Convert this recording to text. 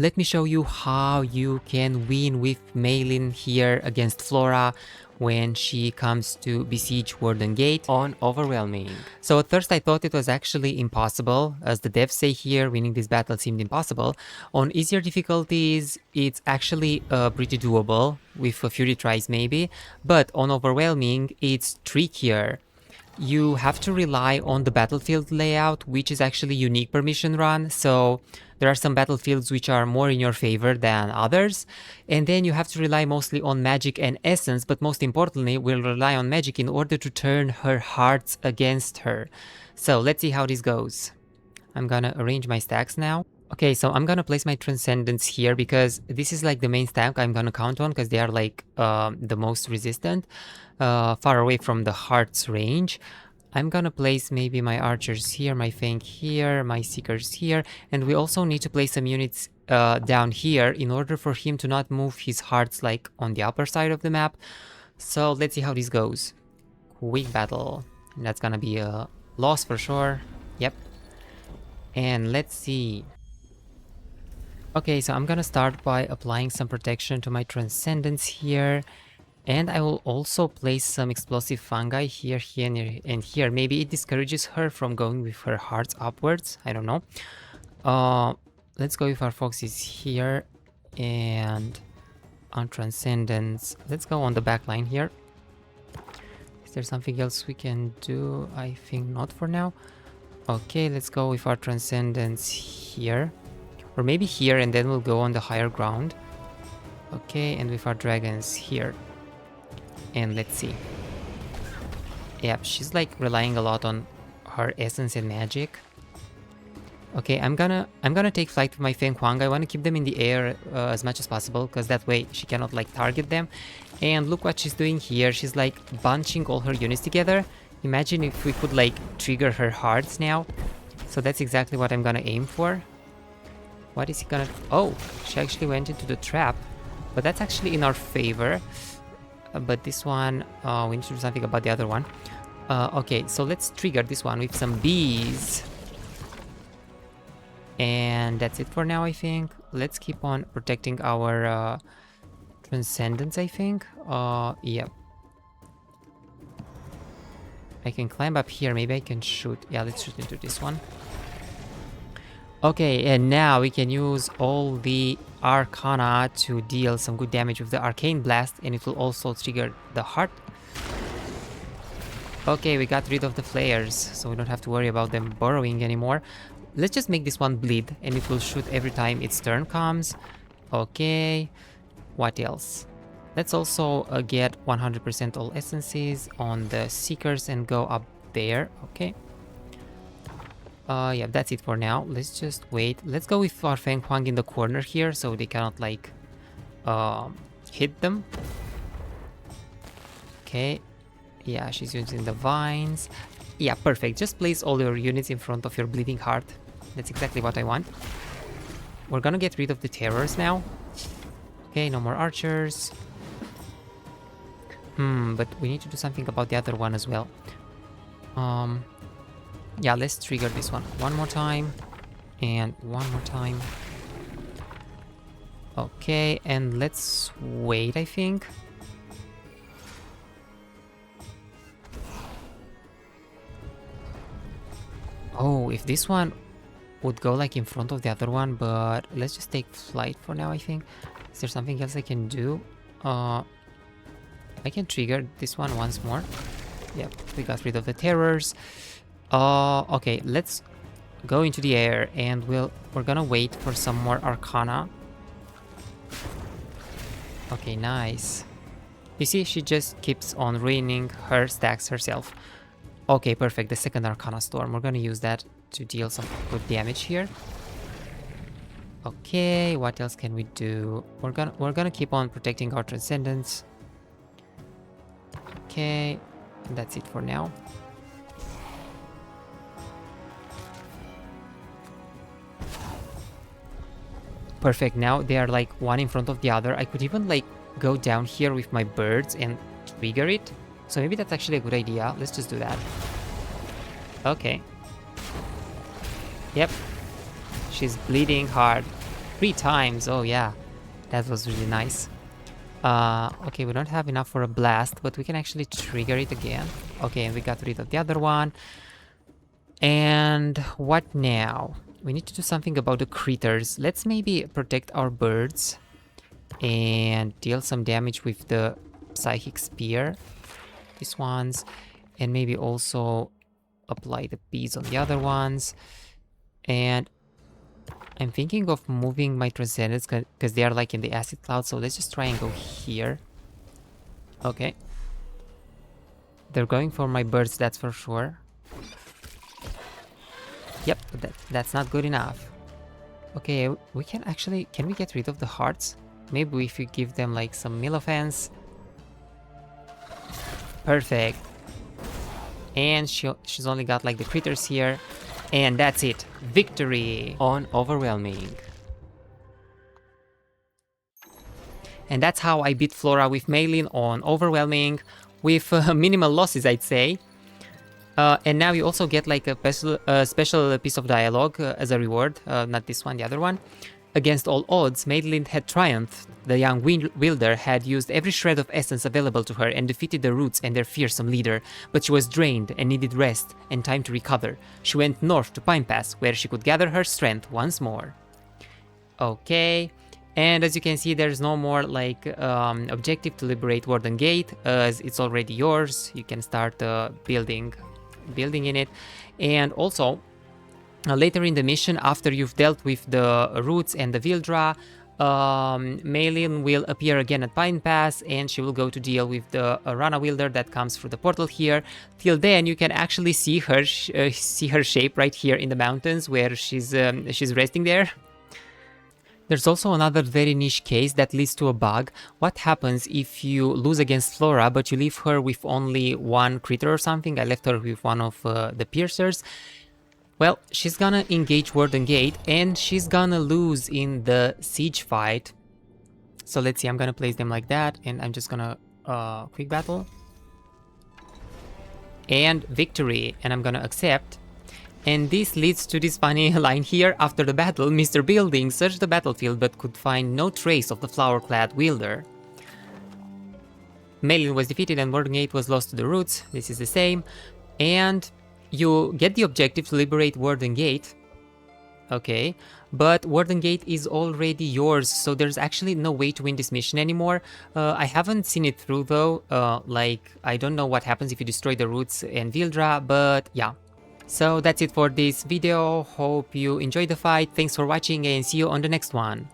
let me show you how you can win with Meilin here against Flora when she comes to besiege Warden Gate on Overwhelming. So at first I thought it was actually impossible, as the devs say here, winning this battle seemed impossible. On easier difficulties, it's actually pretty doable, with a few retries maybe, but on Overwhelming, it's trickier. You have to rely on the battlefield layout, which is actually unique permission run, so there are some battlefields which are more in your favor than others, and then you have to rely mostly on magic and essence, but most importantly, we'll rely on magic in order to turn her hearts against her. So let's see how this goes. I'm gonna arrange my stacks now. Okay, so I'm gonna place my Transcendents here because this is like the main stack I'm gonna count on because they are like the most resistant, far away from the heart's range. I'm gonna place maybe my archers here, my Feng here, my seekers here, and we also need to place some units down here in order for him to not move his hearts like on the upper side of the map. So let's see how this goes. Quick battle. And that's gonna be a loss for sure. Yep. And let's see. Okay, so I'm gonna start by applying some protection to my Transcendents here. And I will also place some explosive fungi here, and here. Maybe it discourages her from going with her hearts upwards. I don't know. Let's go with our foxes here. And on Transcendents, let's go on the back line here. Is there something else we can do? I think not for now. Okay, let's go with our Transcendents here. Or maybe here, and then we'll go on the higher ground. Okay, and with our dragons here. And let's see. Yep, she's like relying a lot on her essence and magic. Okay, I'm gonna take flight with my Fenghuang. I want to keep them in the air as much as possible, because that way she cannot like target them. And look what she's doing here. She's like bunching all her units together. Imagine if we could like trigger her hearts now. So that's exactly what I'm gonna aim for. What is he gonna... Oh, she actually went into the trap. But that's actually in our favor. But this one, we need to do something about the other one. Okay, so let's trigger this one with some bees. And that's it for now, I think. Let's keep on protecting our Transcendents, I think. Yeah. I can climb up here. Maybe I can shoot. Yeah, let's shoot into this one. Okay, and now we can use all the arcana to deal some good damage with the Arcane Blast, and it will also trigger the heart. Okay, we got rid of the flares, so we don't have to worry about them burrowing anymore. Let's just make this one bleed, and it will shoot every time its turn comes. Okay, what else? Let's also get 100% all essences on the Seekers and go up there. Okay. Yeah, that's it for now. Let's just wait. Let's go with our Fenghuang in the corner here, so they cannot, like, hit them. Okay. Yeah, she's using the vines. Yeah, perfect. Just place all your units in front of your bleeding heart. That's exactly what I want. We're gonna get rid of the terrors now. Okay, no more archers. But we need to do something about the other one as well. Yeah, let's trigger this one one more time. And one more time. Okay, and let's wait, I think. Oh, if this one would go like in front of the other one, but let's just take flight for now, I think. Is there something else I can do? I can trigger this one once more. Yep, we got rid of the terrors. Okay, let's go into the air, and we're gonna wait for some more arcana. Okay, nice. You see, she just keeps on ruining her stacks herself. Okay, perfect. The second arcana storm. We're gonna use that to deal some good damage here. Okay, what else can we do? We're gonna keep on protecting our Transcendents. Okay, that's it for now. Perfect, now they are like one in front of the other. I could even like go down here with my birds and trigger it. So maybe that's actually a good idea. Let's just do that. Okay. Yep. She's bleeding hard. 3 times. Oh yeah, that was really nice. Okay, we don't have enough for a blast, but we can actually trigger it again. Okay, and we got rid of the other one. And what now? We need to do something about the critters. Let's maybe protect our birds and deal some damage with the psychic spear. These ones. And maybe also apply the bees on the other ones. And I'm thinking of moving my Transcendents because they are like in the acid cloud. So let's just try and go here. Okay. They're going for my birds, that's for sure. Yep, that's not good enough. Okay, we can actually... Can we get rid of the hearts? Maybe if we give them like some Millifens. Perfect. And she's only got like the critters here. And that's it. Victory on Overwhelming. And that's how I beat Flora with Meilin on Overwhelming. With minimal losses, I'd say. And now you also get like a special piece of dialogue as a reward. Not this one, the other one. Against all odds, Meilin had triumphed. The young wielder had used every shred of essence available to her and defeated the Roots and their fearsome leader, but she was drained and needed rest and time to recover. She went north to Pine Pass, where she could gather her strength once more. Okay, and as you can see, there's no more like objective to liberate Warden Gate, as it's already yours. You can start building in it, and also later in the mission, after you've dealt with the Roots and the Vildra, Meilin will appear again at Pine Pass, and she will go to deal with the Rana Wielder that comes through the portal here. Till then, you can actually see her shape right here in the mountains where she's resting there. There's also another very niche case that leads to a bug. What happens if you lose against Flora, but you leave her with only one critter or something? I left her with one of the piercers. Well, she's gonna engage Warden Gate, and she's gonna lose in the siege fight. So let's see, I'm gonna place them like that, and I'm just gonna quick battle. And victory, and I'm gonna accept. And this leads to this funny line here. After the battle, Mr. Building searched the battlefield but could find no trace of the flower-clad wielder. Meilin was defeated and Warden Gate was lost to the Roots. This is the same. And you get the objective to liberate Warden Gate. Okay, but Warden Gate is already yours, so there's actually no way to win this mission anymore. I haven't seen it through though. Like, I don't know what happens if you destroy the Roots and Vildra, but yeah. So that's it for this video. Hope you enjoyed the fight. Thanks for watching and see you on the next one.